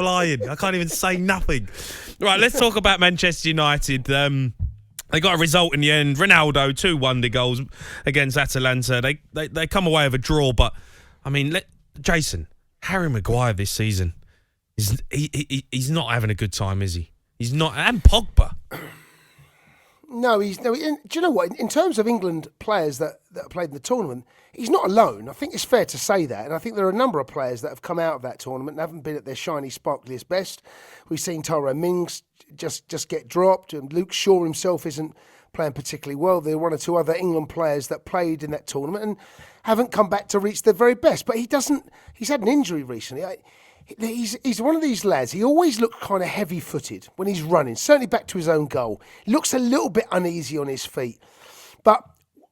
flying. I can't even say nothing. Right, let's talk about Manchester United. They got a result in the end. Ronaldo, 2 wonder goals against Atalanta. They come away with a draw, but, I mean, Jason, Harry Maguire this season, he's not having a good time, is he? He's not. And Pogba. No. Do you know what? In terms of England players that played in the tournament, he's not alone. I think it's fair to say that. And I think there are a number of players that have come out of that tournament and haven't been at their shiny, sparkliest best. We've seen Tyrone Mings just get dropped, and Luke Shaw himself isn't playing particularly well. There are 1 or 2 other England players that played in that tournament and haven't come back to reach their very best. But he's had an injury recently. He's one of these lads. He always looked kind of heavy-footed when he's running, certainly back to his own goal. He looks a little bit uneasy on his feet. But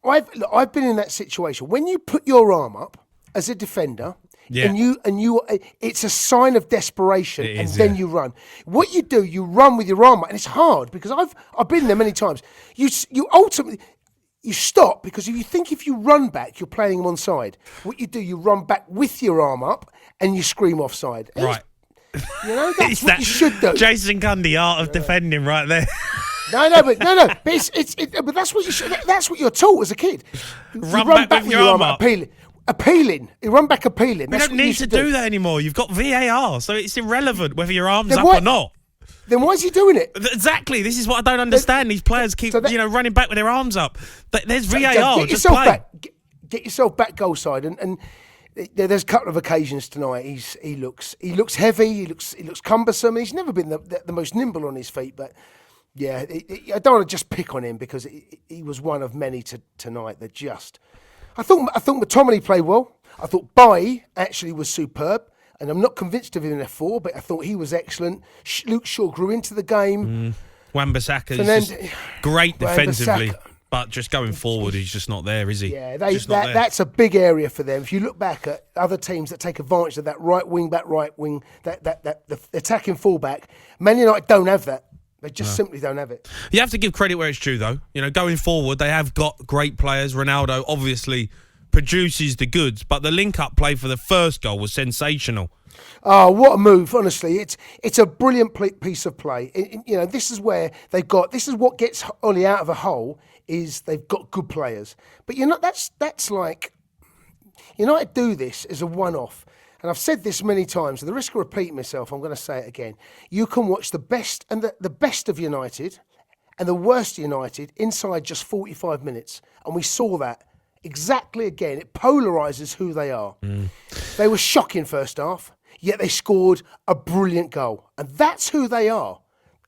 I've been in that situation. When you put your arm up as a defender, and you, it's a sign of desperation, then you run. What you do, you run with your arm up, and it's hard because I've been there many times. You ultimately. You stop because if you run back, you're playing him onside. What you do, you run back with your arm up and you scream offside. Right. That's what you should do. Jason Gunn, the art of defending right there. No. But but that's what you should. That's what you're taught as a kid. Run back with your arm up. Appealing. You run back appealing. We don't need to do that anymore. You've got VAR, so it's irrelevant whether your arm's up or not. Then why is he doing it? Exactly. This is what I don't understand. These players keep, running back with their arms up. There's VAR. Get yourself back. Get yourself back goal side. And there's a couple of occasions tonight. He looks heavy. He looks cumbersome. He's never been the most nimble on his feet. But yeah, I don't want to just pick on him because he was one of many tonight that just. I thought McTominay played well. I thought Bailly actually was superb. And I'm not convinced of him in F4, but I thought he was excellent. Luke Shaw grew into the game. Wan-Bissaka is just great defensively, but just going forward, he's just not there, is he? Yeah, that's a big area for them. If you look back at other teams that take advantage of that right wing, that the attacking fullback, Man United don't have that. They just simply don't have it. You have to give credit where it's due, though. Going forward, they have got great players. Ronaldo, obviously, produces the goods, but the link-up play for the first goal was sensational. Oh, what a move! Honestly, it's a brilliant piece of play. This is where this is what gets Ollie out of a hole. Is they've got good players, but that's like United do this as a one-off. And I've said this many times, at the risk of repeating myself, I'm going to say it again. You can watch the best and the best of United and the worst of United inside just 45 minutes, and we saw that. Exactly again, it polarises who they are. They were shocking first half, yet they scored a brilliant goal, and that's who they are.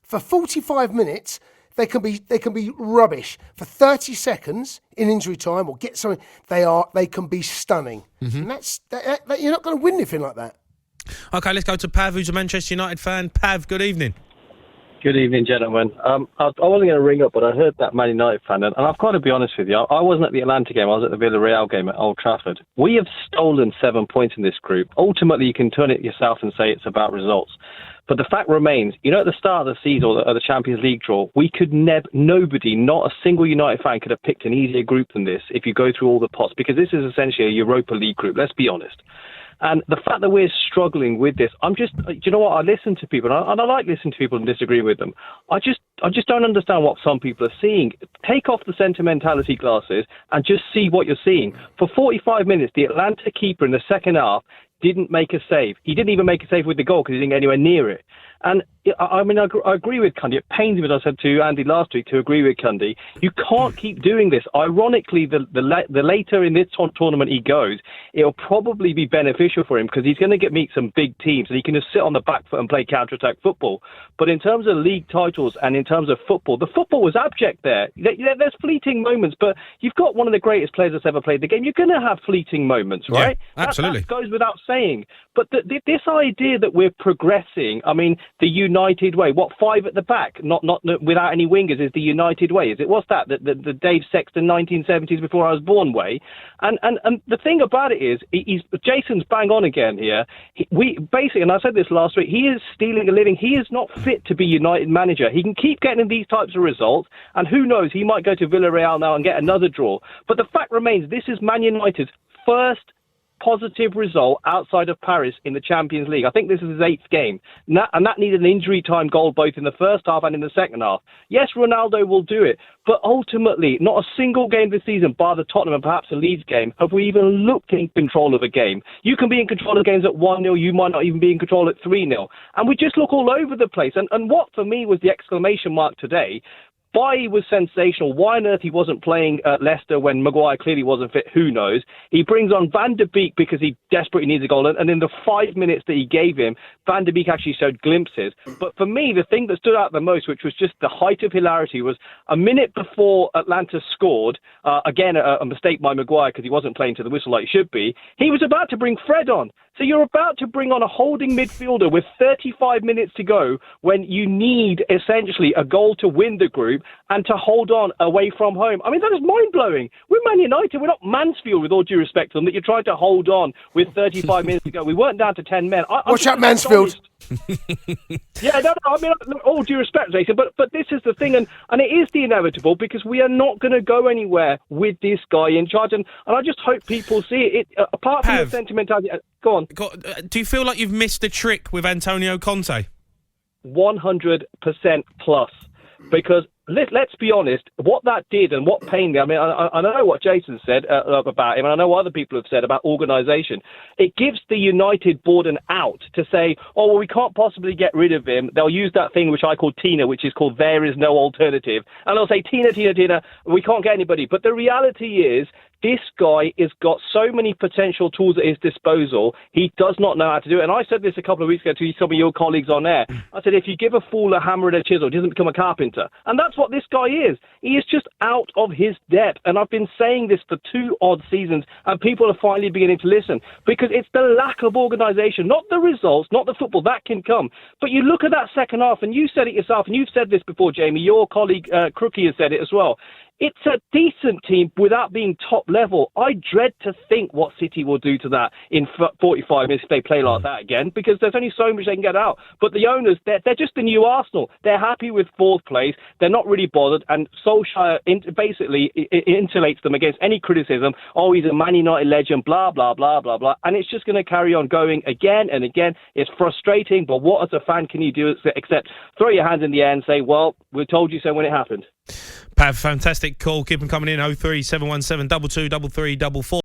For 45 minutes, they can be rubbish. For 30 seconds in injury time or get something, they can be stunning. And that's you're not going to win anything like that. Okay, let's go to Pav, who's a Manchester United fan. Pav, good evening. Good evening, gentlemen. I wasn't going to ring up, but I heard that Man United fan, and I've got to be honest with you. I wasn't at the Atalanta game. I was at the Villarreal game at Old Trafford. We have stolen 7 points in this group. Ultimately, you can turn it yourself and say it's about results. But the fact remains, at the start of the season or the Champions League draw, we could nobody, not a single United fan could have picked an easier group than this if you go through all the pots, because this is essentially a Europa League group, let's be honest. And the fact that we're struggling with this, do you know what? I listen to people, and I like listening to people and disagree with them. I just don't understand what some people are seeing. Take off the sentimentality glasses and just see what you're seeing. For 45 minutes, the Atalanta keeper in the second half didn't make a save. He didn't even make a save with the goal because he didn't get anywhere near it. And I agree with Cundy. It pains me, as I said to Andy last week, to agree with Cundy. You can't keep doing this. Ironically, the later in this tournament he goes, it'll probably be beneficial for him because he's going to meet some big teams and he can just sit on the back foot and play counter-attack football. But in terms of league titles and in terms of football, the football was abject there. There's fleeting moments, but you've got one of the greatest players that's ever played the game. You're going to have fleeting moments, right? Yeah, absolutely. That goes without saying. But this idea that we're progressing, the United way, 5 at the back, not without any wingers, is the United way. Is it? What's that? The Dave Sexton 1970s before I was born way. And the thing about it is, Jason's bang on again here. We basically, and I said this last week, he is stealing a living. He is not fit to be United manager. He can keep getting these types of results, and who knows, he might go to Villarreal now and get another draw. But the fact remains, this is Man United's first positive result outside of Paris in the Champions League. I think this is his 8th game. And that needed an injury time goal both in the first half and in the second half. Yes, Ronaldo will do it. But ultimately, not a single game this season, bar the Tottenham and perhaps a Leeds game, have we even looked in control of a game. You can be in control of games at 1-0. You might not even be in control at 3-0. And we just look all over the place. And what, for me, was the exclamation mark today, Bailly was sensational. Why on earth he wasn't playing at Leicester when Maguire clearly wasn't fit, who knows? He brings on Van de Beek because he desperately needs a goal. And in the 5 minutes that he gave him, Van de Beek actually showed glimpses. But for me, the thing that stood out the most, which was just the height of hilarity, was a minute before Atlanta scored, again, a mistake by Maguire because he wasn't playing to the whistle like he should be, he was about to bring Fred on. So you're about to bring on a holding midfielder with 35 minutes to go when you need essentially a goal to win the group and to hold on away from home. I mean, that is mind-blowing. We're Man United. We're not Mansfield, with all due respect to them, that you're trying to hold on with 35 minutes to go. We weren't down to 10 men. Watch out, Mansfield. Yeah, no, I mean, all due respect, Jason, but this is the thing, and it is the inevitable, because we are not going to go anywhere with this guy in charge, and I just hope people see it. Apart from the sentimentality, go on. Do you feel like you've missed a trick with Antonio Conte? 100% plus, because let's be honest, what that did and what pained me, I mean, I know what Jason said about him, and I know what other people have said about organisation. It gives the United board an out to say, oh, well, we can't possibly get rid of him. They'll use that thing which I call Tina, which is called there is no alternative. And they'll say, Tina, we can't get anybody. But the reality is, this guy has got so many potential tools at his disposal, he does not know how to do it. And I said this a couple of weeks ago to some of your colleagues on air. I said, if you give a fool a hammer and a chisel, he doesn't become a carpenter. And that's what this guy is. He is just out of his depth. And I've been saying this for 2 odd seasons, and people are finally beginning to listen, because it's the lack of organisation, not the results, not the football. That can come. But you look at that second half, and you said it yourself, and you've said this before, Jamie, your colleague Crookie has said it as well. It's a decent team without being top level. I dread to think what City will do to that in 45 minutes if they play like that again, because there's only so much they can get out. But the owners, they're just the new Arsenal. They're happy with 4th place. They're not really bothered. And Solskjaer basically insulates them against any criticism. Oh, he's a Man United legend, blah, blah, blah, blah, blah. And it's just going to carry on going again and again. It's frustrating, but what as a fan can you do except throw your hands in the air and say, well, we told you so when it happened. Pav, fantastic call. Keep them coming in. 03717 223344.